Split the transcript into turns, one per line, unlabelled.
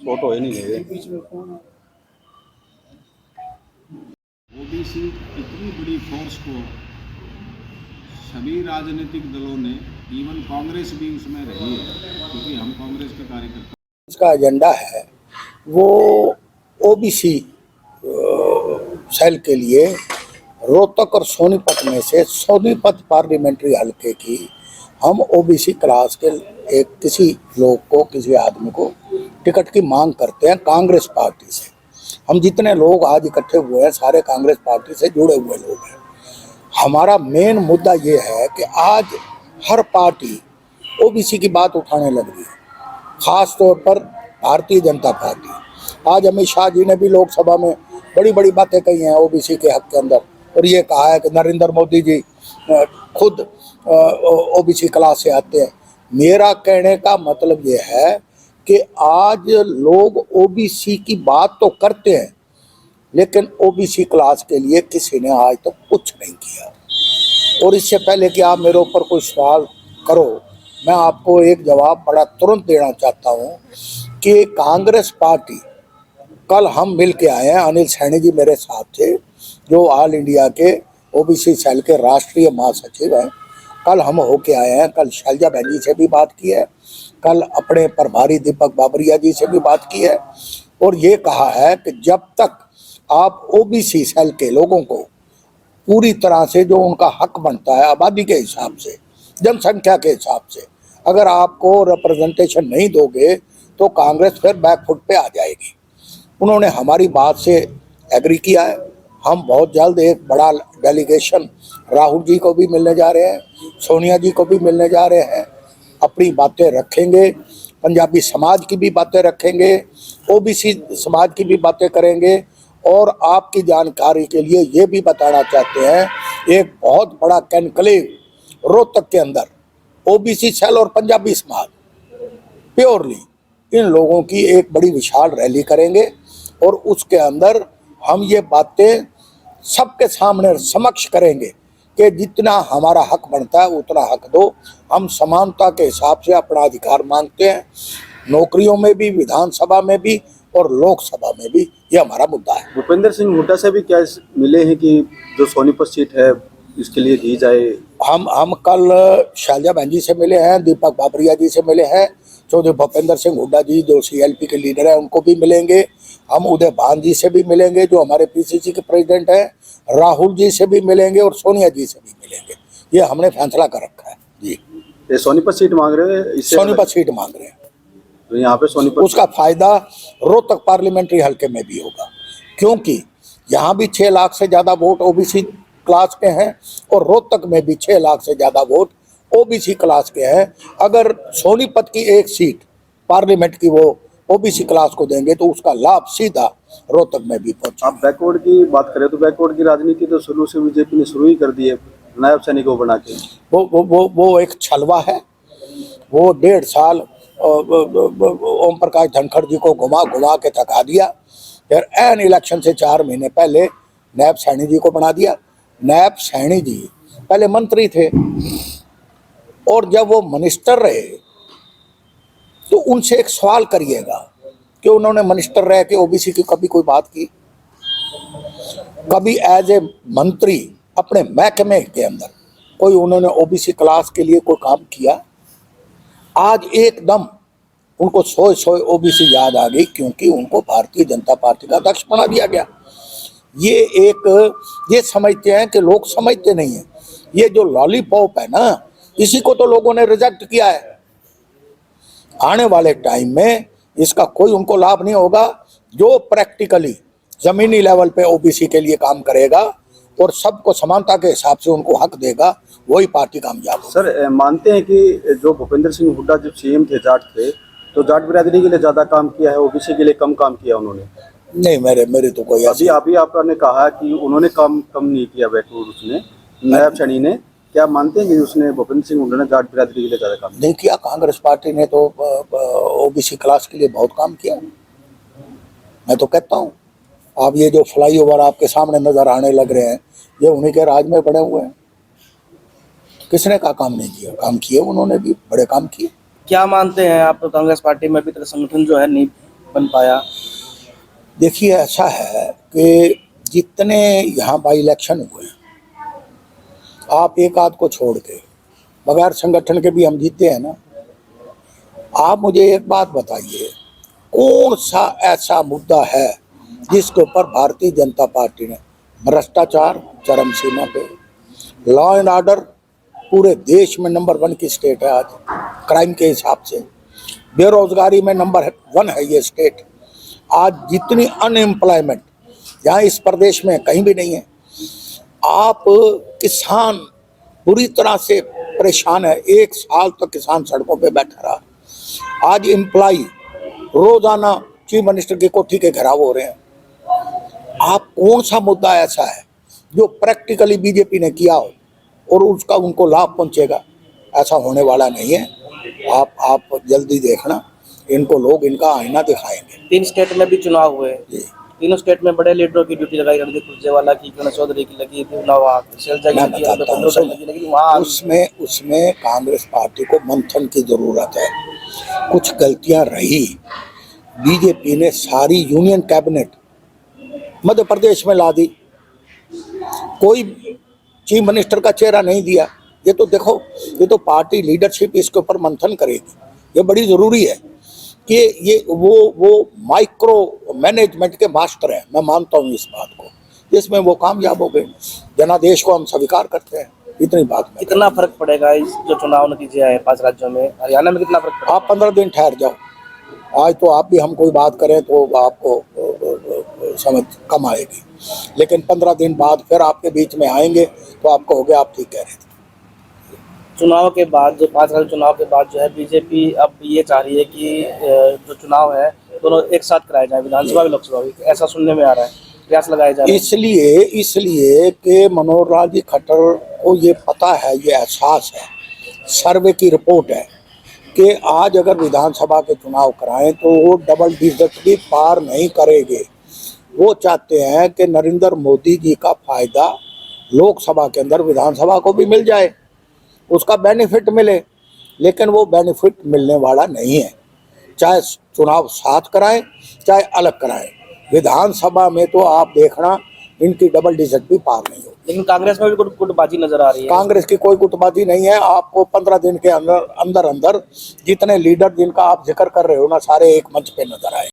Photo है नहीं है।
ओबीसी इतनी बड़ी फोर्स को सभी राजनीतिक दलों ने, इवन कांग्रेस भी उसमें रही है, क्योंकि हम कांग्रेस के कार्यकर्ता।
इसका एजेंडा है वो ओबीसी सेल के लिए रोहतक और सोनीपत में से सोनीपत पार्लियामेंट्री हलके की हम ओबीसी क्लास के एक किसी लोग को, किसी आदमी को टिकट की मांग करते हैं कांग्रेस पार्टी से। हम जितने लोग आज इकट्ठे हुए हैं सारे कांग्रेस पार्टी से जुड़े हुए लोग हैं। हमारा मेन मुद्दा ये है कि आज हर पार्टी ओबीसी की बात उठाने लग रही है, खास तौर पर भारतीय जनता पार्टी। आज अमित शाह जी ने भी लोकसभा में बड़ी बड़ी बातें कही हैं ओबीसी के हक के अंदर, और ये कहा है कि नरेंद्र मोदी जी खुद ओबीसी क्लास से आते हैं। मेरा कहने का मतलब ये है कि आज लोग ओबीसी की बात तो करते हैं, लेकिन ओबीसी क्लास के लिए किसी ने आज तक कुछ नहीं किया। और इससे पहले कि आप मेरे ऊपर कोई सवाल करो, मैं आपको एक जवाब बड़ा तुरंत देना चाहता हूँ कि कांग्रेस पार्टी, कल हम मिल के आए हैं, अनिल सैनी जी मेरे साथ थे जो ऑल इंडिया के ओबीसी सेल के राष्ट्रीय महासचिव हैं। कल हम होके आए हैं, कल शैलजा बहन जी से भी बात की है, कल अपने प्रभारी दीपक बाबरिया जी से भी बात की है, और ये कहा है कि जब तक आप ओबीसी सेल के लोगों को पूरी तरह से जो उनका हक बनता है आबादी के हिसाब से, जनसंख्या के हिसाब से, अगर आपको रिप्रेजेंटेशन नहीं दोगे तो कांग्रेस फिर बैकफुट पे आ जाएगी। उन्होंने हमारी बात से एग्री किया है। हम बहुत जल्द एक बड़ा डेलीगेशन राहुल जी को भी मिलने जा रहे हैं, सोनिया जी को भी मिलने जा रहे हैं, अपनी बातें रखेंगे, पंजाबी समाज की भी बातें रखेंगे, ओबीसी समाज की भी बातें करेंगे। और आपकी जानकारी के लिए ये भी बताना चाहते हैं, एक बहुत बड़ा कॉन्क्लेव रोहतक के अंदर ओबीसी सेल और पंजाबी समाज प्योरली इन लोगों की एक बड़ी विशाल रैली करेंगे, और उसके अंदर हम ये बातें सबके सामने समक्ष करेंगे कि जितना हमारा हक बनता है उतना हक दो। हम समानता के हिसाब से अपना अधिकार मांगते हैं, नौकरियों में भी, विधानसभा में भी और लोकसभा में भी। ये हमारा मुद्दा है।
भूपेंद्र सिंह हुड्डा से भी क्या मिले हैं कि जो सोनीपत सीट है इसके लिए दी जाए?
हम कल शैलजा बहन जी से मिले हैं, दीपक बाबरिया जी से मिले हैं, चौधरी भूपेंद्र सिंह हुड्डा जी जो सीएलपी के लीडर हैं उनको भी मिलेंगे। हम उदय भान जी से भी मिलेंगे जो हमारे पीसीसी के प्रेसिडेंट हैं, राहुल जी से भी मिलेंगे और सोनिया जी से भी मिलेंगे। ये हमने फैसला कर रखा है जी।
ये सोनीपत सीट मांग रहे हैं,
सोनीपत सीट मांग रहे हैं,
तो यहाँ पे सोनीपत
उसका फायदा रोहतक पार्लियामेंट्री हल्के में भी होगा, क्योंकि यहाँ भी 6 लाख से ज्यादा वोट ओबीसी क्लास के हैं और रोहतक में भी 6 लाख से ज्यादा वोट ओबीसी क्लास के हैं। अगर सोनीपत की एक सीट पार्लियामेंट की वो ओबीसी क्लास को देंगे तो उसका लाभ सीधा रोहतक में भी पहुंचा।
आप बैकवर्ड की बात करें तो बैकवर्ड की राजनीति तो शुरू से बीजेपी ने शुरू ही कर दी है, नायब सैनिकों बना के।
वो एक छलवा है। वो 1.5 साल ओम प्रकाश धनखड़ जी को घुमा घुमा के थका दिया, फिर एन इलेक्शन से 4 महीने पहले नायब सैनी जी को बना दिया। नायब सैनी जी पहले मंत्री थे, और जब वो मिनिस्टर रहे तो उनसे एक सवाल करिएगा कि उन्होंने मिनिस्टर रह के ओबीसी की कभी कोई बात की? कभी एज ए मंत्री अपने महकमे के अंदर कोई उन्होंने ओबीसी क्लास के लिए कोई काम किया? आज एकदम उनको सोए ओबीसी याद आ गई, क्योंकि उनको भारतीय जनता पार्टी का अध्यक्ष बना दिया गया। ये समझते हैं कि लोग समझते नहीं है। ये जो लॉलीपॉप है ना, इसी को तो लोगों ने रिजेक्ट किया है। आने वाले टाइम में इसका कोई उनको लाभ नहीं होगा। जो प्रैक्टिकली जमीनी लेवल पे ओबीसी के लिए काम करेगा और सबको समानता के हिसाब से उनको हक देगा, वही पार्टी कामयाब होगी।
सर मानते हैं कि जो भूपेंद्र सिंह हुड्डा जब सीएम थे, जाट थे, तो जाट बिरादरी के लिए ज्यादा काम किया है, ओबीसी के लिए कम काम किया उन्होंने?
नहीं, मेरे तो कोई
अभी आपने कहा कि उन्होंने कम नहीं किया बैकवर्ड, उसने नायब सैनी ने। क्या मानते हैं कि उसने भूपेंद्र सिंह हुड्डा ने जाट बिरादरी के लिए ज्यादा काम
नहीं किया? कांग्रेस पार्टी ने तो ओबीसी क्लास के लिए बहुत काम किया। मैं तो कहता हूँ, आप ये जो फ्लाईओवर आपके सामने नजर आने लग रहे हैं, ये उन्हीं के राज में बने हुए हैं। किसने का काम नहीं किया? काम किए उन्होंने भी, बड़े काम किए।
क्या मानते हैं आप? तो कांग्रेस पार्टी में अभी तक संगठन जो है नहीं बन पाया?
देखिए, ऐसा है कि जितने यहाँ बाई इलेक्शन हुए हैं, आप एक आध को छोड़ के, बगैर संगठन के भी हम जीते हैं ना। आप मुझे एक बात बताइए, कौन सा ऐसा मुद्दा है जिसके ऊपर भारतीय जनता पार्टी ने, भ्रष्टाचार चरम सीमा पे, लॉ एंड ऑर्डर पूरे देश में नंबर 1 की स्टेट है आज क्राइम के हिसाब से, बेरोजगारी में नंबर 1 है ये स्टेट। आज जितनी अनएम्प्लॉयमेंट यहाँ इस प्रदेश में कहीं भी नहीं है। आप किसान पूरी तरह से परेशान है, 1 साल तक किसान सड़कों पे बैठा रहा। आज एम्प्लॉय रोजाना चीफ मिनिस्टर की कोठी के घेराव हो रहे हैं। आप कौन सा मुद्दा ऐसा है जो प्रैक्टिकली बीजेपी ने किया हो और उसका उनको लाभ पहुंचेगा? ऐसा होने वाला नहीं है। आप जल्दी देखना, इनको लोग इनका आईना दिखाएंगे।
3 स्टेट में भी चुनाव हुए,
जी।
तीनों स्टेट में बड़े लीडरों की ड्यूटी लगाई, रणदीप सुरजेवाला की, किरण चौधरी की लगी, शैलजा
मैं
की
बताता हूँ,
लगी, लेकिन वहाँ
उसमें कांग्रेस पार्टी को मंथन की जरूरत है। कुछ गलतियां रही, बीजेपी ने सारी यूनियन कैबिनेट मध्य प्रदेश में ला दी, कोई चीफ मिनिस्टर का चेहरा नहीं दिया। ये तो देखो, ये तो पार्टी लीडरशिप इसके ऊपर मंथन करेगी। ये बड़ी जरूरी है कि ये वो माइक्रो मैनेजमेंट के मास्टर हैं, मैं मानता हूँ इस बात को। इसमें वो कामयाब हो गए, जनादेश को हम स्वीकार करते हैं। इतनी बात में
कितना फर्क पड़ेगा इस जो चुनाव नतीजे आए 5 राज्यों में, हरियाणा में कितना फर्क पड़ेगा?
आप 15 दिन ठहर जाओ। आज तो आप भी हम कोई बात करें तो आपको समझ कम आएगी, लेकिन 15 दिन बाद फिर आपके बीच में आएंगे तो आपको हो गया, आप ठीक कह रहे थे।
चुनाव के बाद, जो 5 राज्य चुनाव के बाद जो है, बीजेपी अब ये चाह रही है कि जो चुनाव है दोनों एक साथ कराए जाए, विधानसभा भी लोकसभा भी, ऐसा सुनने में आ रहा है, प्रयास लगाए जा रहे हैं।
इसलिए कि मनोहर लाल जी खट्टर को ये पता है, ये एहसास है, सर्वे की रिपोर्ट है कि आज अगर विधानसभा के चुनाव कराएं तो वो डबल डिजिट भी पार नहीं करेंगे। वो चाहते हैं कि नरेंद्र मोदी जी का फायदा लोकसभा के अंदर विधानसभा को भी मिल जाए, उसका बेनिफिट मिले, लेकिन वो बेनिफिट मिलने वाला नहीं है। चाहे चुनाव साथ कराएं चाहे अलग कराएं, विधानसभा में तो आप देखना इनकी डबल डिजिट भी पार नहीं होगी।
लेकिन कांग्रेस में भी गुटबाजी नजर आ रही है।
कांग्रेस की कोई गुटबाजी नहीं है। आपको 15 दिन के अंदर जितने लीडर जिनका आप जिक्र कर रहे हो ना, सारे एक मंच पे नजर आए।